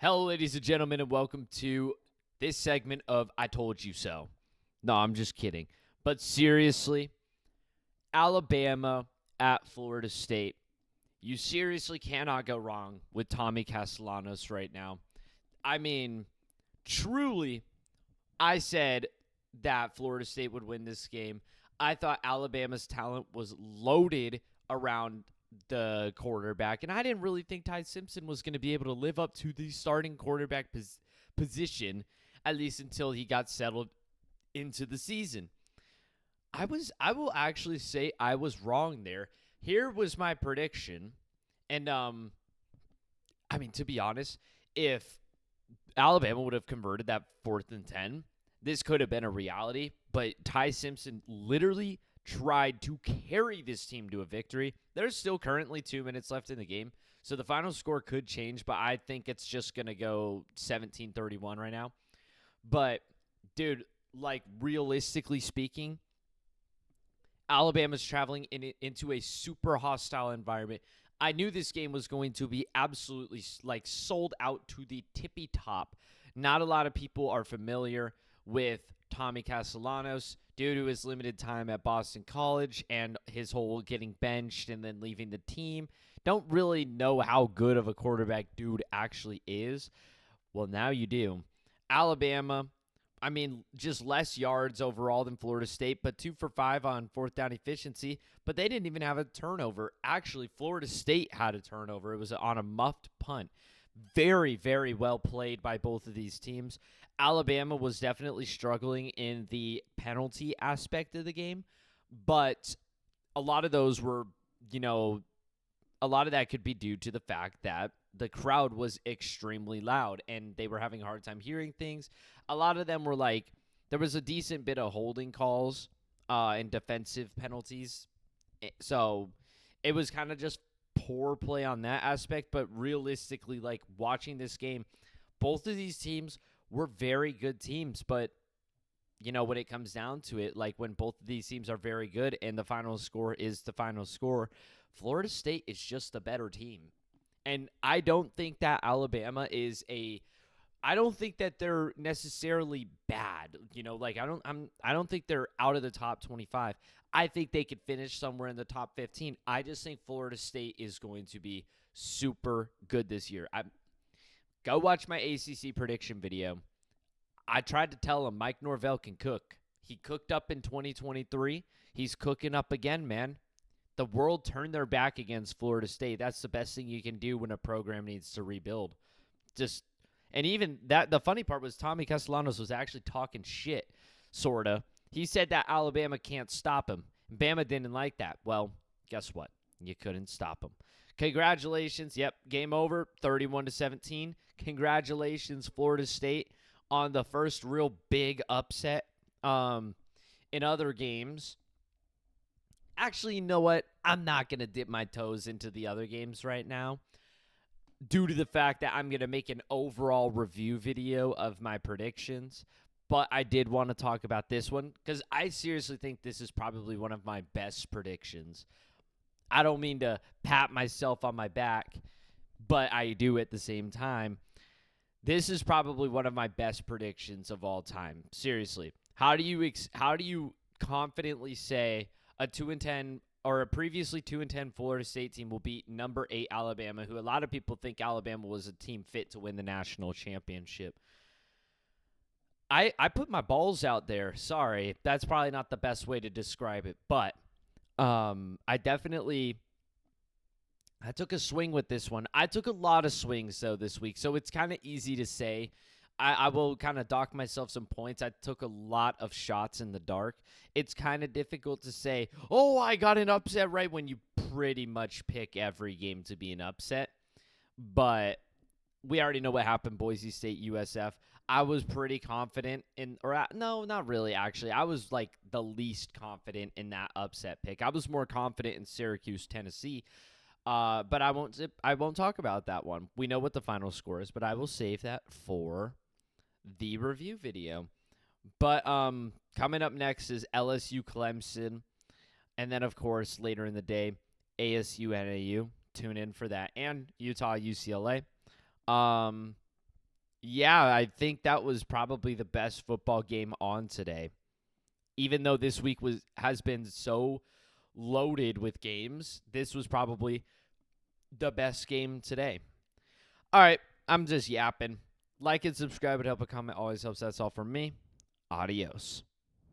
Hello, ladies and gentlemen, and welcome to this segment of I Told You So. No, I'm just kidding. But seriously, Alabama at Florida State. You seriously cannot go wrong with Tommy Castellanos right now. I mean, truly, I said that Florida State would win this game. I thought Alabama's talent was loaded around the quarterback, and I didn't really think Ty Simpson was going to be able to live up to the starting quarterback position, at least until he got settled into the season. I will actually say I was wrong there. Here was my prediction, and I mean, to be honest, if Alabama would have converted that 4th and 10, this could have been a reality. But Ty Simpson literally tried to carry this team to a victory. There's still currently 2 minutes left in the game, so the final score could change, but I think it's just going to go 17-31 right now. But, dude, like, realistically speaking, Alabama's traveling into a super hostile environment. I knew this game was going to be absolutely like sold out to the tippy top. Not a lot of people are familiar with Tommy Castellanos due to his limited time at Boston College and his whole getting benched and then leaving the team. Don't really know how good of a quarterback dude actually is. Well, now you do. Alabama, I mean, just less yards overall than Florida State, but 2 for 5 on 4th down efficiency. But they didn't even have a turnover. Actually, Florida State had a turnover. It was on a muffed punt. Very, very well played by both of these teams. Alabama was definitely struggling in the penalty aspect of the game, but a lot of those were, a lot of that could be due to the fact that the crowd was extremely loud and they were having a hard time hearing things. A lot of them were like, there was a decent bit of holding calls and defensive penalties. So it was kind of just poor play on that aspect. But realistically, like watching this game, both of these teams were very good teams. But, when it comes down to it, like when both of these teams are very good and the final score is the final score, Florida State is just a better team. And I don't think that Alabama is I don't think that they're necessarily bad. I don't think they're out of the top 25. I think they could finish somewhere in the top 15. I just think Florida State is going to be super good this year. Go watch my ACC prediction video. I tried to tell him Mike Norvell can cook. He cooked up in 2023. He's cooking up again, man. The world turned their back against Florida State. That's the best thing you can do when a program needs to rebuild. And even that, the funny part was Tommy Castellanos was actually talking shit, sorta. He said that Alabama can't stop him. Bama didn't like that. Well, guess what? You couldn't stop him. Congratulations. Yep, game over, 31-17. Congratulations, Florida State, on the first real big upset. In other games, actually, you know what? I'm not going to dip my toes into the other games right now due to the fact that I'm going to make an overall review video of my predictions. But I did want to talk about this one because I seriously think this is probably one of my best predictions. I don't mean to pat myself on my back, but I do at the same time. This is probably one of my best predictions of all time. Seriously. How do you confidently say a 2-10 or a previously 2-10 Florida State team will beat number 8 Alabama, who a lot of people think Alabama was a team fit to win the national championship? I put my balls out there. Sorry, that's probably not the best way to describe it, but I took a swing with this one. I took a lot of swings, though, this week, so it's kind of easy to say. I will kind of dock myself some points. I took a lot of shots in the dark. It's kind of difficult to say, oh, I got an upset right when you pretty much pick every game to be an upset. But we already know what happened, Boise State, USF. I was pretty confident no, not really, actually. I was like the least confident in that upset pick. I was more confident in Syracuse, Tennessee. But I won't talk about that one. We know what the final score is, but I will save that for the review video. But coming up next is LSU Clemson, and then of course later in the day ASU NAU. Tune in for that, and Utah UCLA. Yeah, I think that was probably the best football game on today. Even though this week has been so loaded with games, this was probably the best game today. All right, I'm just yapping. Like and subscribe. It help a comment always helps. That's all from me. Adios.